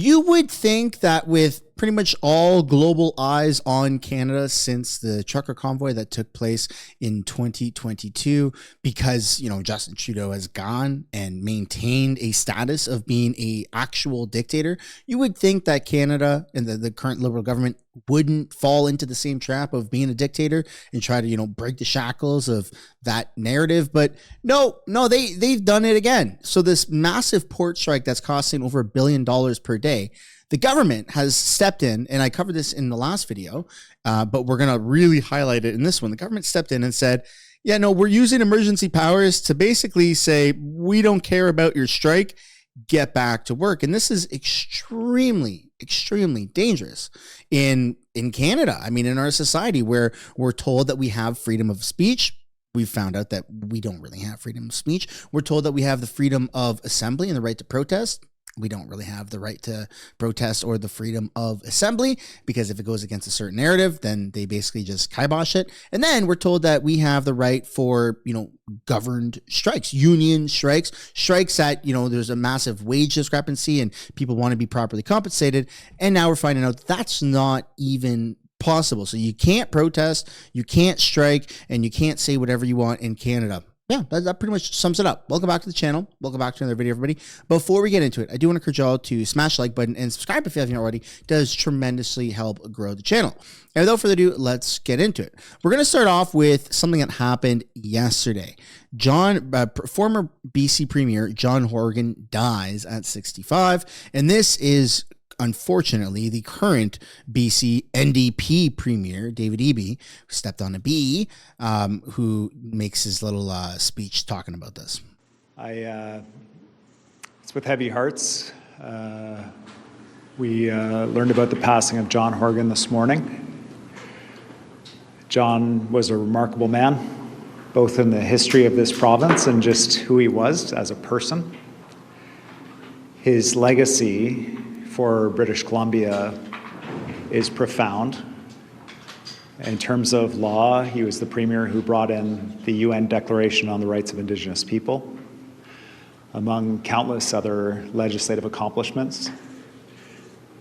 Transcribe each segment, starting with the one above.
You would think that with pretty much all global eyes on Canada since the trucker convoy that took place in 2022, because, Justin Trudeau has gone and maintained a status of being a actual dictator, you would think that Canada and the current Liberal government wouldn't fall into the same trap of being a dictator and try to, break the shackles of that narrative. But no, they've done it again. So this massive port strike that's costing over $1 billion per day, the government has stepped in, and I covered this in the last video, but we're going to really highlight it in this one. The government stepped in and said, yeah, no, we're using emergency powers to basically say, we don't care about your strike, get back to work. And this is extremely dangerous in Canada. I mean, in our society where we're told that we have freedom of speech. We've found out that we don't really have freedom of speech. We're told that we have the freedom of assembly and the right to protest. We don't really have the right to protest or the freedom of assembly, because if it goes against a certain narrative, then they basically just kibosh it. And then we're told that we have the right for, governed strikes, union strikes that, there's a massive wage discrepancy and people want to be properly compensated. And now we're finding out that's not even possible. So you can't protest, you can't strike, and you can't say whatever you want in Canada. Yeah, that pretty much sums it up. Welcome back to the channel. Welcome back to another video, everybody. Before we get into it, I do want to encourage y'all to smash the like button and subscribe if you haven't already. It does tremendously help grow the channel. And without further ado, let's get into it. We're going to start off with something that happened yesterday. Former BC Premier John Horgan dies at 65, and this is unfortunately the current BC NDP Premier, David Eby, who stepped on a bee, who makes his little speech talking about this. It's with heavy hearts. We learned about the passing of John Horgan this morning. John was a remarkable man, both in the history of this province and just who he was as a person. His legacy for British Columbia is profound. In terms of law, he was the premier who brought in the UN Declaration on the Rights of Indigenous People, among countless other legislative accomplishments.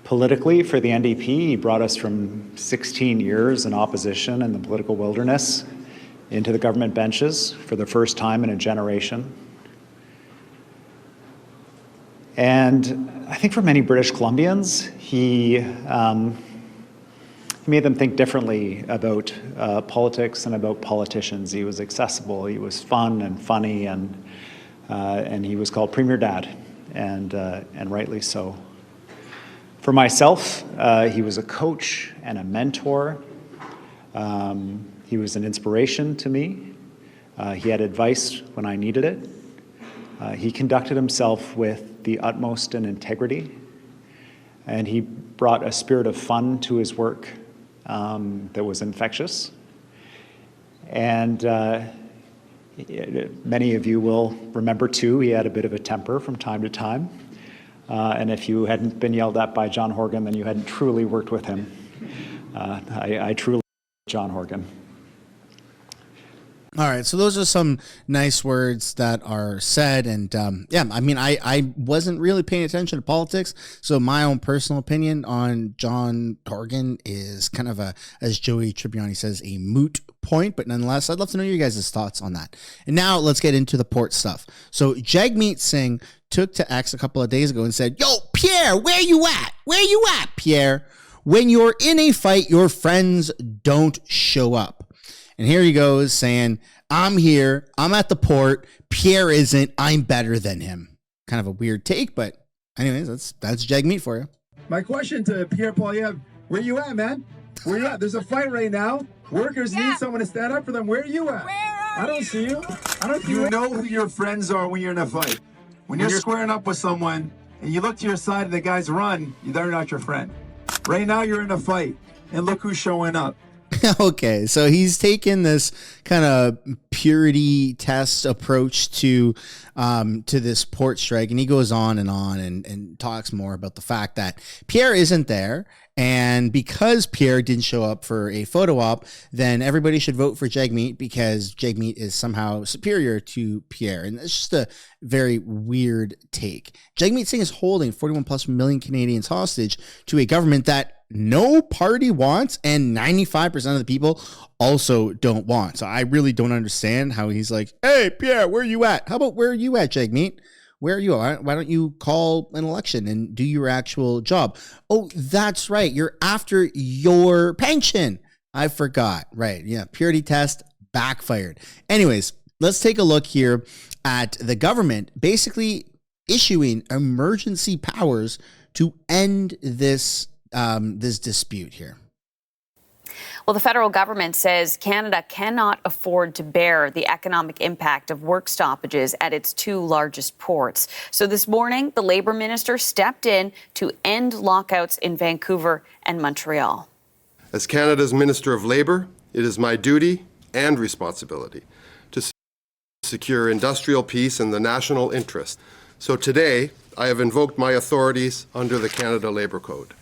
Politically, for the NDP, he brought us from 16 years in opposition in the political wilderness into the government benches for the first time in a generation. And I think for many British Columbians, he made them think differently about politics and about politicians. He was accessible, he was fun and funny, and he was called Premier Dad, and rightly so. For myself, he was a coach and a mentor. He was an inspiration to me. He had advice when I needed it. He conducted himself with the utmost in integrity, and he brought a spirit of fun to his work that was infectious. And many of you will remember too, he had a bit of a temper from time to time. And if you hadn't been yelled at by John Horgan, then you hadn't truly worked with him. I truly John Horgan. All right, so those are some nice words that are said, and yeah, I mean, I wasn't really paying attention to politics, so my own personal opinion on John Horgan is kind of as Joey Tribbiani says, a moot point, but nonetheless, I'd love to know your guys' thoughts on that. And now let's get into the port stuff. So Jagmeet Singh took to X a couple of days ago and said, "Yo, Pierre, where you at? Where you at, Pierre? When you're in a fight, your friends don't show up." And here he goes saying, "I'm here, I'm at the port, Pierre isn't, I'm better than him." Kind of a weird take, but anyways, that's Jagmeet for you. My question to Pierre Poilievre, where you at, man? Where you at? There's a fight right now. Workers need someone to stand up for them. Where are you at? I don't see you. I don't see you. You know who your friends are when you're in a fight. When you're squaring up with someone and you look to your side and the guys run, they're not your friend. Right now you're in a fight, and look who's showing up. Okay, so he's taken this kind of purity test approach to this port strike, and he goes on and talks more about the fact that Pierre isn't there, and because Pierre didn't show up for a photo op, then everybody should vote for Jagmeet because Jagmeet is somehow superior to Pierre, and it's just a very weird take. Jagmeet Singh is holding 41 plus million Canadians hostage to a government that no party wants and 95% of the people also don't want. So I really don't understand how he's like, hey, Pierre, where are you at? How about where are you at, Jagmeet? Where are you at? Why don't you call an election and do your actual job? Oh, that's right. You're after your pension. I forgot. Right. Yeah. Purity test backfired. Anyways, let's take a look here at the government basically issuing emergency powers to end this dispute here. Well, the federal government says Canada cannot afford to bear the economic impact of work stoppages at its two largest ports. So this morning, the Labour Minister stepped in to end lockouts in Vancouver and Montreal. As Canada's Minister of Labour, it is my duty and responsibility to secure industrial peace and the national interest. So today, I have invoked my authorities under the Canada Labour Code.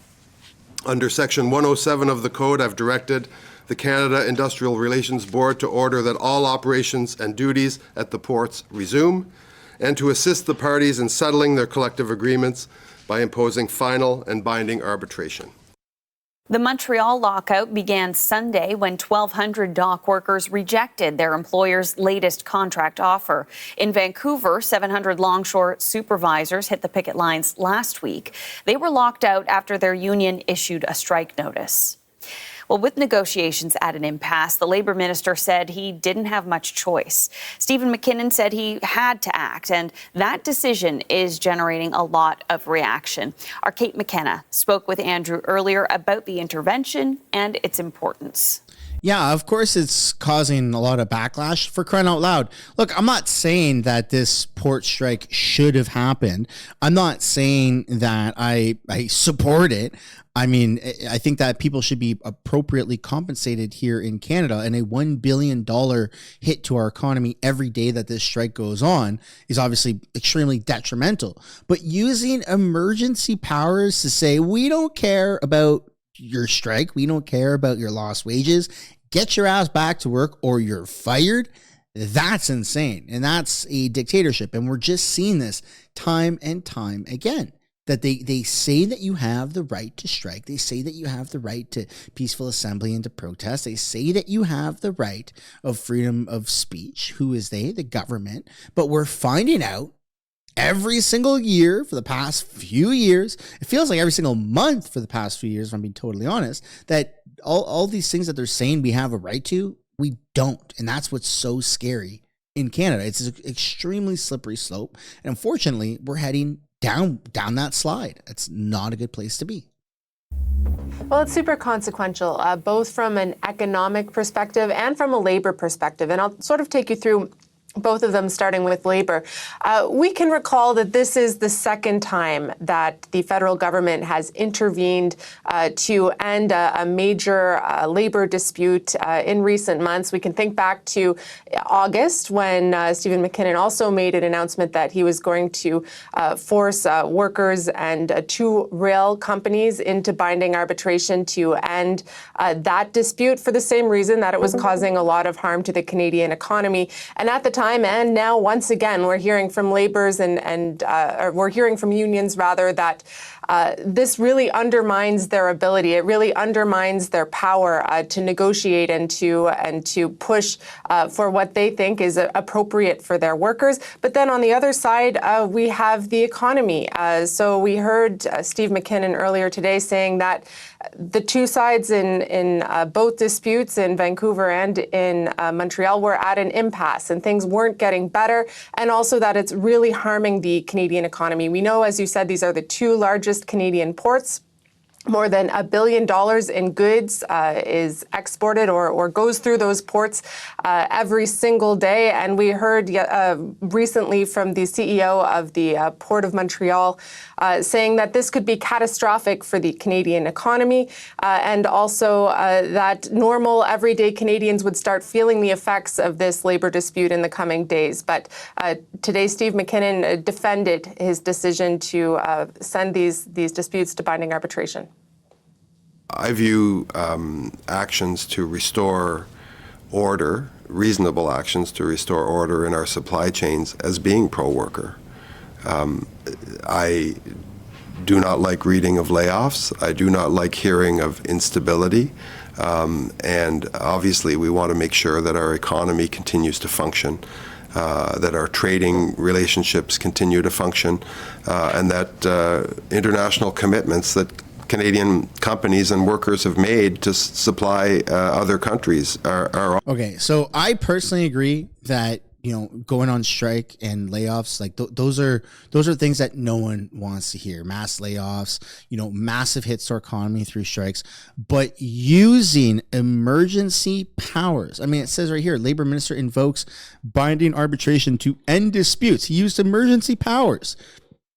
Under Section 107 of the Code, I've directed the Canada Industrial Relations Board to order that all operations and duties at the ports resume and to assist the parties in settling their collective agreements by imposing final and binding arbitration. The Montreal lockout began Sunday when 1,200 dock workers rejected their employer's latest contract offer. In Vancouver, 700 longshore supervisors hit the picket lines last week. They were locked out after their union issued a strike notice. Well, with negotiations at an impasse, the Labour Minister said he didn't have much choice. Stephen McKinnon said he had to act, and that decision is generating a lot of reaction. Our Kate McKenna spoke with Andrew earlier about the intervention and its importance. Yeah, of course it's causing a lot of backlash, for crying out loud. Look, I'm not saying that this port strike should have happened. I'm not saying that I support it. I mean, I think that people should be appropriately compensated here in Canada, and a $1 billion hit to our economy every day that this strike goes on is obviously extremely detrimental. But using emergency powers to say, we don't care about your strike, we don't care about your lost wages, get your ass back to work or you're fired, that's insane. And that's a dictatorship. And we're just seeing this time and time again. That they say that you have the right to strike. They say that you have the right to peaceful assembly and to protest. They say that you have the right of freedom of speech. Who is they? The government. But we're finding out every single year for the past few years, it feels like every single month for the past few years, if I'm being totally honest, that all these things that they're saying we have a right to, we don't. And that's what's so scary in Canada. It's an extremely slippery slope. And unfortunately, we're heading down that slide. It's not a good place to be. Well, it's super consequential, both from an economic perspective and from a labor perspective. And I'll sort of take you through both of them, starting with labor. We can recall that this is the second time that the federal government has intervened to end a major labor dispute in recent months. We can think back to August when Stephen McKinnon also made an announcement that he was going to force workers and two rail companies into binding arbitration to end that dispute for the same reason that it was causing a lot of harm to the Canadian economy. And at the time, and now once again, we're hearing from laborers or we're hearing from unions rather that this really undermines their ability. It really undermines their power to negotiate and to push for what they think is appropriate for their workers. But then on the other side, we have the economy. So we heard Steve McKinnon earlier today saying that the two sides in both disputes in Vancouver and in Montreal were at an impasse and things weren't getting better, and also that it's really harming the Canadian economy. We know, as you said, these are the two largest Canadian ports. More than $1 billion in goods is exported or goes through those ports every single day. And we heard recently from the CEO of the Port of Montreal saying that this could be catastrophic for the Canadian economy, and also that normal, everyday Canadians would start feeling the effects of this labor dispute in the coming days. But today, Steve McKinnon defended his decision to send these disputes to binding arbitration. I view actions to restore order, reasonable actions to restore order in our supply chains as being pro-worker. I do not like reading of layoffs. I do not like hearing of instability. And obviously, we want to make sure that our economy continues to function, that our trading relationships continue to function, and that international commitments that Canadian companies and workers have made to supply other countries are. Okay, so I personally agree that, you know, going on strike and layoffs, like those are things that no one wants to hear. Mass layoffs, you know, massive hits to our economy through strikes, but using emergency powers. I mean, it says right here, Labor Minister invokes binding arbitration to end disputes. He used emergency powers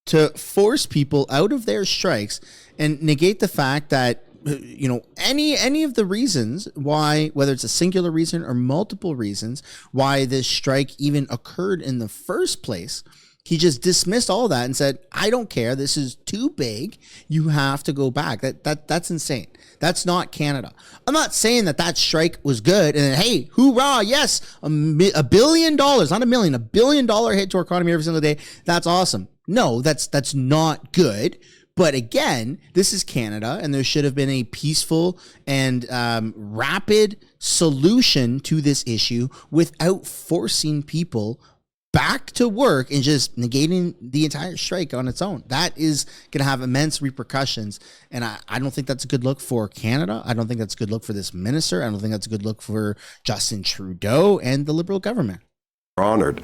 to force people out of their strikes and negate the fact that, you know, any of the reasons why, whether it's a singular reason or multiple reasons why this strike even occurred in the first place. He just dismissed all that and said, I don't care. This is too big. You have to go back. That's insane. That's not Canada. I'm not saying that strike was good and then, hey, hoorah, yes, $1 billion, not a million, $1 billion hit to our economy every single day. That's awesome. No, that's not good. But again, this is Canada, and there should have been a peaceful and rapid solution to this issue without forcing people back to work and just negating the entire strike on its own. That is going to have immense repercussions, and I don't think that's a good look for Canada. I don't think that's a good look for this minister. I don't think that's a good look for Justin Trudeau and the Liberal government. Honored.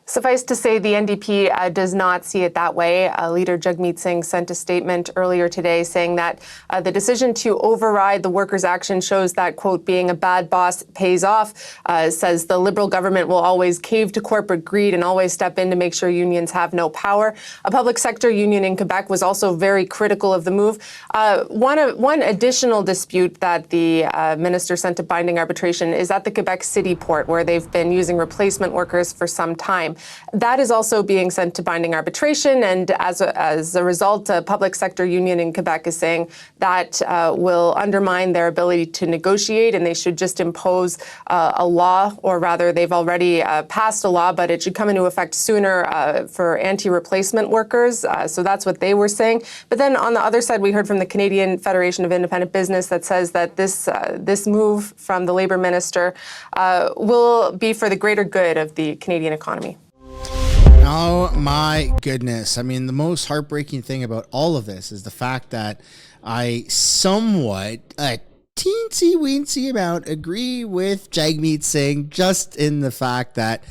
Suffice to say, the NDP does not see it that way. Leader Jagmeet Singh sent a statement earlier today saying that the decision to override the workers' action shows that, quote, being a bad boss pays off. Says the Liberal government will always cave to corporate greed and always step in to make sure unions have no power. A public sector union in Quebec was also very critical of the move. One additional dispute that the minister sent to binding arbitration is at the Quebec City port, where they've been using replacement workers for some time. That is also being sent to binding arbitration, and as a result, a public sector union in Quebec is saying that will undermine their ability to negotiate, and they should just impose a law, or rather they've already passed a law, but it should come into effect sooner for anti-replacement workers. So that's what they were saying. But then on the other side, we heard from the Canadian Federation of Independent Business that says that this move from the Labour Minister will be for the greater good of the Canadian economy. Oh my goodness. I mean, the most heartbreaking thing about all of this is the fact that I somewhat, a teensy weensy amount, agree with Jagmeet Singh, just in the fact that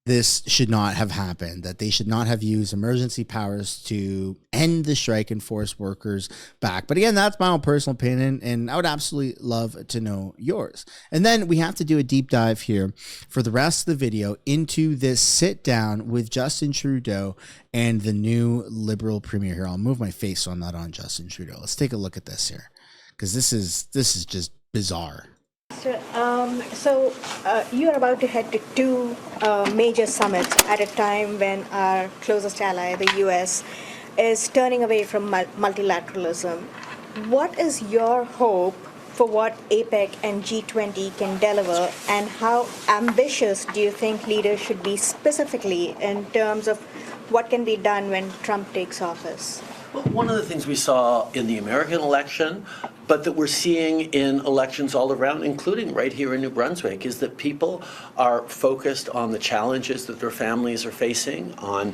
this should not have happened, that they should not have used emergency powers to end the strike and force workers back. But again, that's my own personal opinion, and I would absolutely love to know yours. And then we have to do a deep dive here for the rest of the video into this sit down with Justin Trudeau and the new Liberal Premier here. I'll move my face so I'm not on Justin Trudeau. Let's take a look at this here, because this is just bizarre. So you are about to head to two major summits at a time when our closest ally, the U.S., is turning away from multilateralism. What is your hope for what APEC and G20 can deliver, and how ambitious do you think leaders should be specifically in terms of what can be done when Trump takes office? Well, one of the things we saw in the American election, but that we're seeing in elections all around, including right here in New Brunswick, is that people are focused on the challenges that their families are facing, on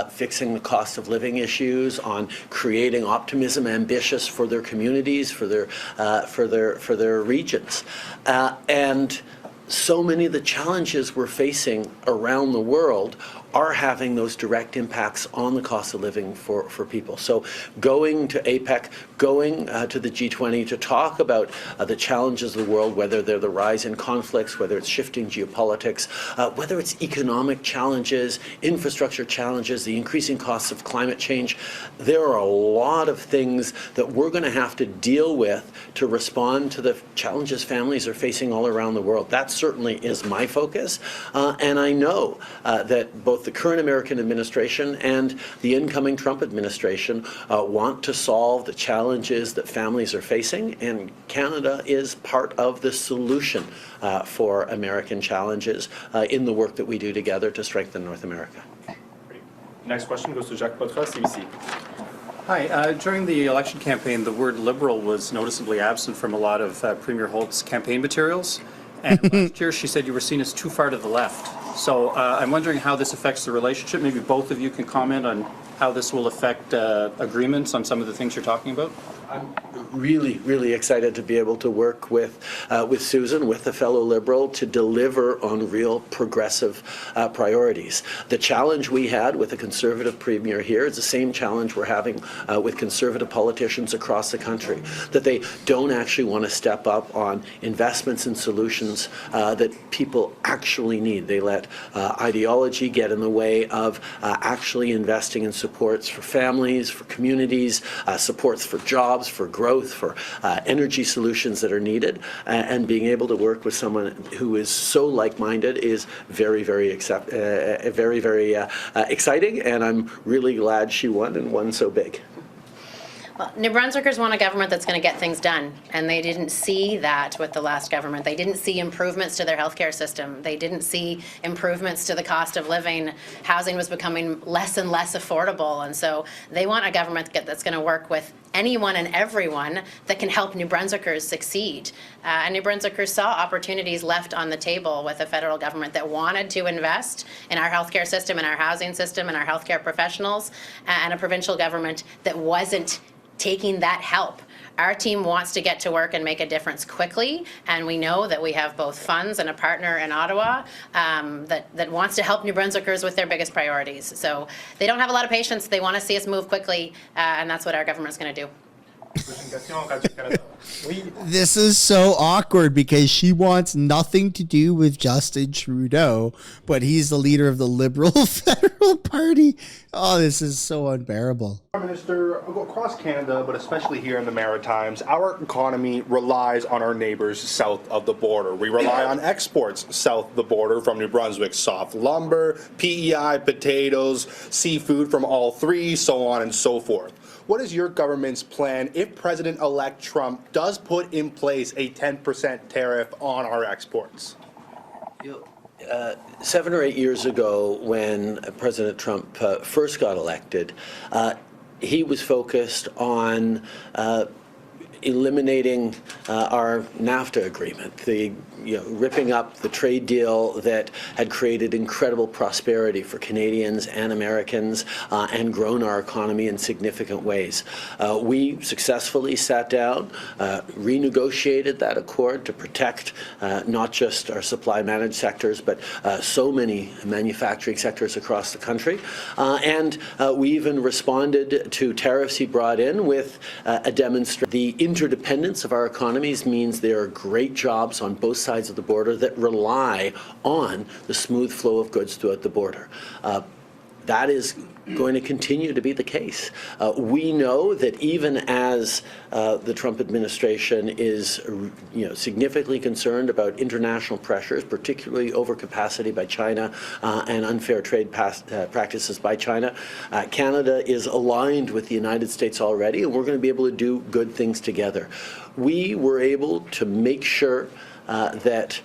fixing the cost of living issues, on creating optimism, ambitious for their communities, for their regions, and so many of the challenges we're facing around the world are having those direct impacts on the cost of living for people. So going to APEC, going to the G20 to talk about the challenges of the world, whether they're the rise in conflicts, whether it's shifting geopolitics, whether it's economic challenges, infrastructure challenges, the increasing costs of climate change. There are a lot of things that we're going to have to deal with to respond to the challenges families are facing all around the world. That certainly is my focus. And I know that both the current American administration and the incoming Trump administration want to solve the challenges that families are facing, and Canada is part of the solution for American challenges in the work that we do together to strengthen North America. Next question goes to Jacques Poitras, CBC. Hi. During the election campaign, the word liberal was noticeably absent from a lot of Premier Holt's campaign materials. And last year, she said you were seen as too far to the left. So I'm wondering how this affects the relationship. Maybe both of you can comment on how this will affect agreements on some of the things you're talking about. I'm really excited to be able to work with Susan, with a fellow Liberal, to deliver on real progressive priorities. The challenge we had with a Conservative Premier here is the same challenge we're having with Conservative politicians across the country, that they don't actually want to step up on investments and solutions that people actually need. They let ideology get in the way of actually investing in supports for families, for communities, supports for jobs, for growth, for energy solutions that are needed, and being able to work with someone who is so like-minded is very exciting, and I'm really glad she won and won so big. Well, New Brunswickers want a government that's going to get things done, and they didn't see that with the last government. They didn't see improvements to their healthcare system. They didn't see improvements to the cost of living. Housing was becoming less and less affordable, and so they want a government that's going to work with anyone and everyone that can help New Brunswickers succeed. And New Brunswickers saw opportunities left on the table with a federal government that wanted to invest in our healthcare system, in our housing system, and our healthcare professionals, and a provincial government that wasn't taking that help. Our team wants to get to work and make a difference quickly, and we know that we have both funds and a partner in Ottawa that wants to help New Brunswickers with their biggest priorities. So they don't have a lot of patience. They want to see us move quickly, and that's what our government's going to do. This is so awkward because she wants nothing to do with Justin Trudeau, but he's the leader of the Liberal Federal Party. Oh, this is so unbearable. Prime Minister, across Canada, but especially here in the Maritimes, our economy relies on our neighbors south of the border. We rely on exports south of the border from New Brunswick, soft lumber, PEI, potatoes, seafood from all three, so on and so forth. What is your government's plan if President-elect Trump does put in place a 10% tariff on our exports? 7 or 8 years ago, when President Trump first got elected, he was focused on eliminating our NAFTA agreement, ripping up the trade deal that had created incredible prosperity for Canadians and Americans and grown our economy in significant ways. We successfully sat down, renegotiated that accord to protect not just our supply managed sectors, but so many manufacturing sectors across the country. And we even responded to tariffs he brought in with a demonstration. The interdependence of our economies means there are great jobs on both sides of the border that rely on the smooth flow of goods throughout the border. That is going to continue to be the case. We know that even as the Trump administration is significantly concerned about international pressures, particularly overcapacity by China and unfair trade practices by China, Canada is aligned with the United States already, and we're going to be able to do good things together. We were able to make sure that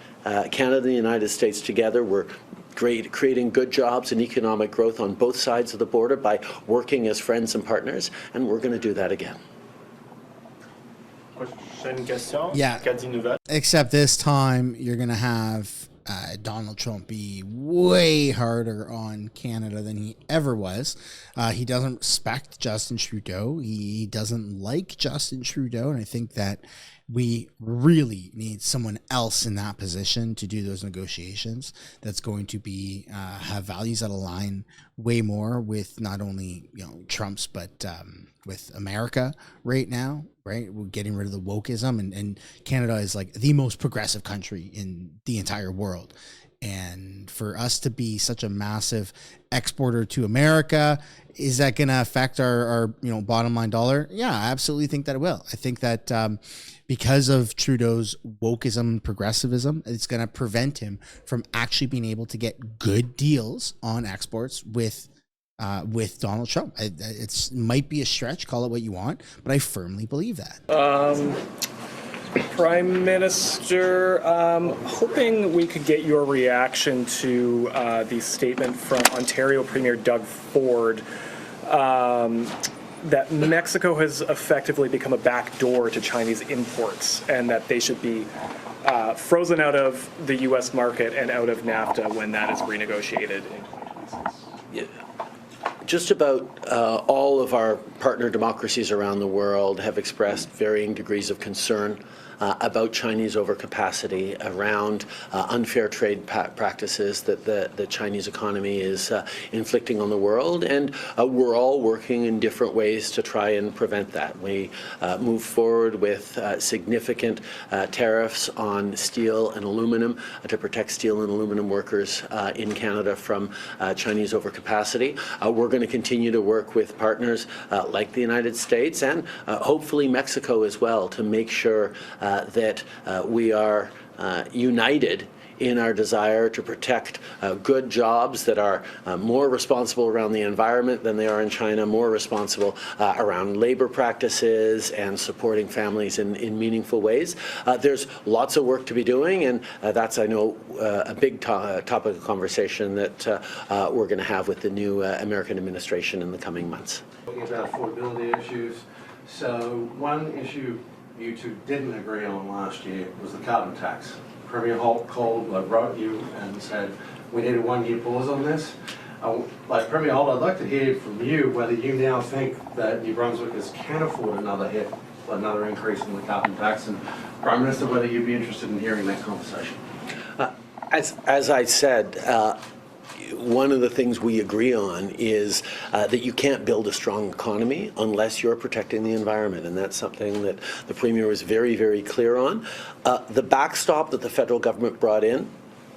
Canada and the United States together were creating good jobs and economic growth on both sides of the border by working as friends and partners, and we're going to do that again. Yeah, except this time you're going to have Donald Trump be way harder on Canada than he ever was. He doesn't respect Justin Trudeau. He doesn't like Justin Trudeau, and I think that we really need someone else in that position to do those negotiations. That's going to be have values that align way more with not only Trump's but with America right now. Right, we're getting rid of the wokeism, and Canada is like the most progressive country in the entire world. And for us to be such a massive exporter to America, is that going to affect our bottom line dollar? Yeah, I absolutely think that it will. I think that because of Trudeau's wokeism, progressivism, it's going to prevent him from actually being able to get good deals on exports with Donald Trump. It might be a stretch, call it what you want, but I firmly believe that. Prime Minister, hoping we could get your reaction to the statement from Ontario Premier Doug Ford that Mexico has effectively become a backdoor to Chinese imports and that they should be frozen out of the U.S. market and out of NAFTA when that is renegotiated in 2026. Yeah. Just about all of our partner democracies around the world have expressed varying degrees of concern about Chinese overcapacity, around unfair trade practices that the Chinese economy is inflicting on the world, and we're all working in different ways to try and prevent that. We move forward with significant tariffs on steel and aluminum to protect steel and aluminum workers in Canada from Chinese overcapacity. We're going to continue to work with partners like the United States and hopefully Mexico as well to make sure that we are united in our desire to protect good jobs that are more responsible around the environment than they are in China, more responsible around labor practices and supporting families in meaningful ways. There's lots of work to be doing, and that's, I know, a big topic of conversation that we're going to have with the new American administration in the coming months. Talking about affordability issues. So one issue you two didn't agree on last year was the carbon tax. Premier Cole wrote you and said we need a one-year pause on this. Like Premier Holt, I'd like to hear from you whether you now think that New Brunswickers can afford another increase in the carbon tax, and Prime Minister, whether you'd be interested in hearing that conversation. As I said, one of the things we agree on is that you can't build a strong economy unless you're protecting the environment, and that's something that the Premier was very, very clear on. The backstop that the federal government brought in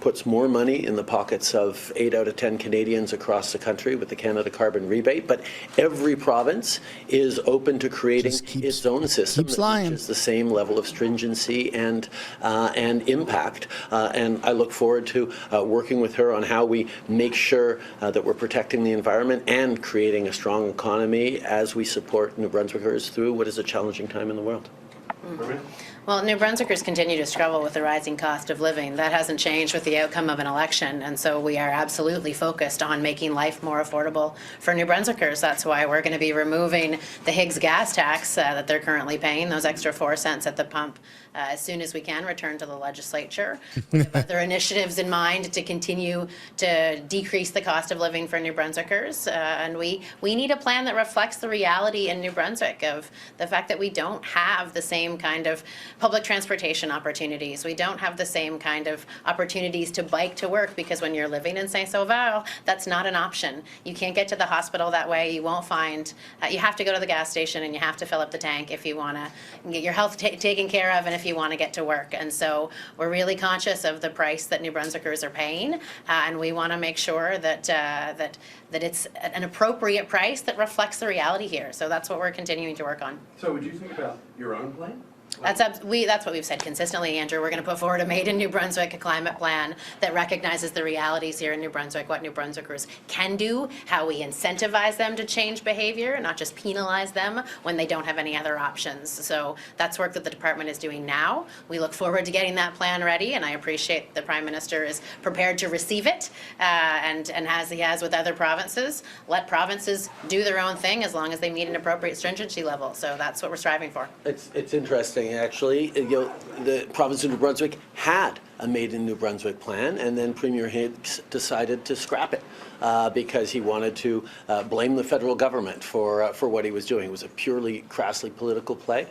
puts more money in the pockets of 8 out of 10 Canadians across the country with the Canada Carbon Rebate, but every province is open to creating its own system that reaches the same level of stringency and impact. And I look forward to working with her on how we make sure that we're protecting the environment and creating a strong economy as we support New Brunswickers through what is a challenging time in the world. Well, New Brunswickers continue to struggle with the rising cost of living. That hasn't changed with the outcome of an election, and so we are absolutely focused on making life more affordable for New Brunswickers. That's why we're going to be removing the Higgs gas tax that they're currently paying, those extra 4 cents at the pump, as soon as we can return to the legislature. We have other initiatives in mind to continue to decrease the cost of living for New Brunswickers, and we need a plan that reflects the reality in New Brunswick of the fact that we don't have the same kind of public transportation opportunities. We don't have the same kind of opportunities to bike to work, because when you're living in Saint-Sauveur, that's not an option. You can't get to the hospital that way. You won't find, you have to go to the gas station and you have to fill up the tank if you want to get your health taken care of and if you want to get to work. And so we're really conscious of the price that New Brunswickers are paying, and we want to make sure that that it's an appropriate price that reflects the reality here. So that's what we're continuing to work on. So would you think about your own plan? That's what we've said consistently, Andrew. We're going to put forward a Made in New Brunswick climate plan that recognizes the realities here in New Brunswick, what New Brunswickers can do, how we incentivize them to change behavior, not just penalize them when they don't have any other options. So that's work that the department is doing now. We look forward to getting that plan ready, and I appreciate the Prime Minister is prepared to receive it, and as he has with other provinces, let provinces do their own thing as long as they meet an appropriate stringency level. So that's what we're striving for. It's interesting. interesting, actually. The province of New Brunswick had a Made in New Brunswick plan, and then Premier Hicks decided to scrap it because he wanted to blame the federal government for what he was doing. It was a purely crassly political play.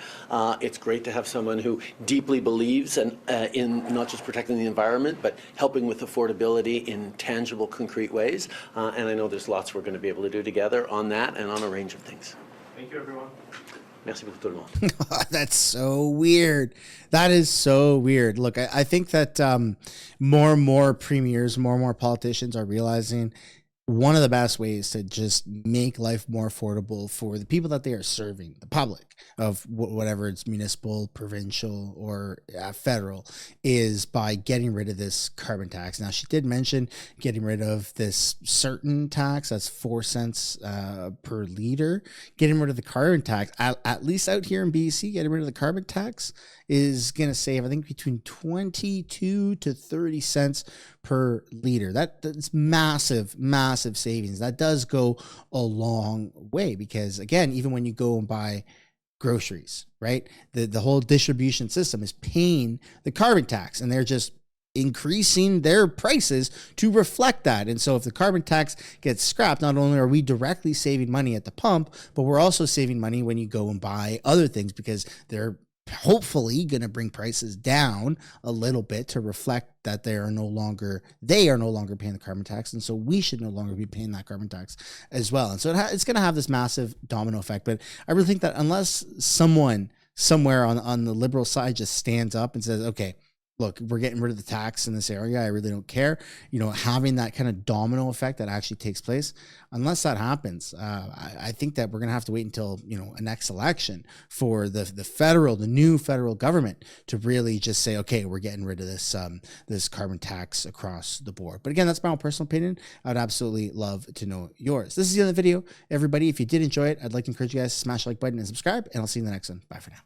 It's great to have someone who deeply believes in not just protecting the environment, but helping with affordability in tangible, concrete ways. And I know there's lots we're going to be able to do together on that and on a range of things. Thank you, everyone. Merci beaucoup tout le monde. That's so weird. That is so weird. Look, I think that more and more premiers, more and more politicians are realizing one of the best ways to just make life more affordable for the people that they are serving, the public of whatever it's municipal, provincial, or federal, is by getting rid of this carbon tax. Now, she did mention getting rid of this certain tax, that's 4 cents per liter. Getting rid of the carbon tax, at least out here in BC, getting rid of the carbon tax is going to save, I think, between 22 to 30 cents per liter. That's massive, massive savings. That does go a long way because, again, even when you go and buy groceries, right, the whole distribution system is paying the carbon tax, and they're just increasing their prices to reflect that. And so if the carbon tax gets scrapped, not only are we directly saving money at the pump, but we're also saving money when you go and buy other things because they're hopefully going to bring prices down a little bit to reflect that they are no longer paying the carbon tax, and so we should no longer be paying that carbon tax as well. And so it's going to have this massive domino effect. But I really think that unless someone somewhere on the Liberal side just stands up and says, okay, look, we're getting rid of the tax in this area, I really don't care, having that kind of domino effect that actually takes place, unless that happens, I think that we're going to have to wait until, a next election for the new federal government to really just say, okay, we're getting rid of this carbon tax across the board. But again, that's my own personal opinion. I'd absolutely love to know yours. This is the end of the video, everybody. If you did enjoy it, I'd like to encourage you guys to smash the like button and subscribe, and I'll see you in the next one. Bye for now.